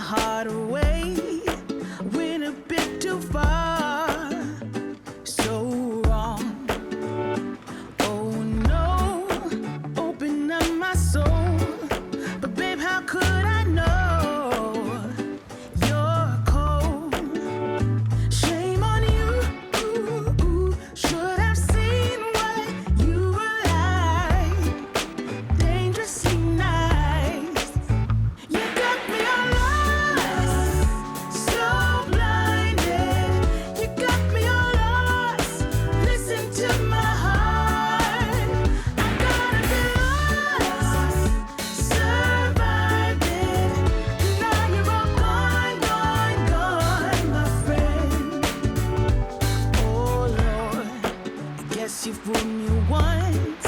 heart away. Went a bit too far, so wrong. Oh no, open up my soul. But babe, how could I know you're cold? Shame on you, should have seen what you were like. Dangerously nice. You got me all lost, so blinded. You got me all lost. Listen to my heart. I gotta be lost, survived it. Now you're all gone, gone, gone, my friend. Oh Lord, I guess you fooled me once.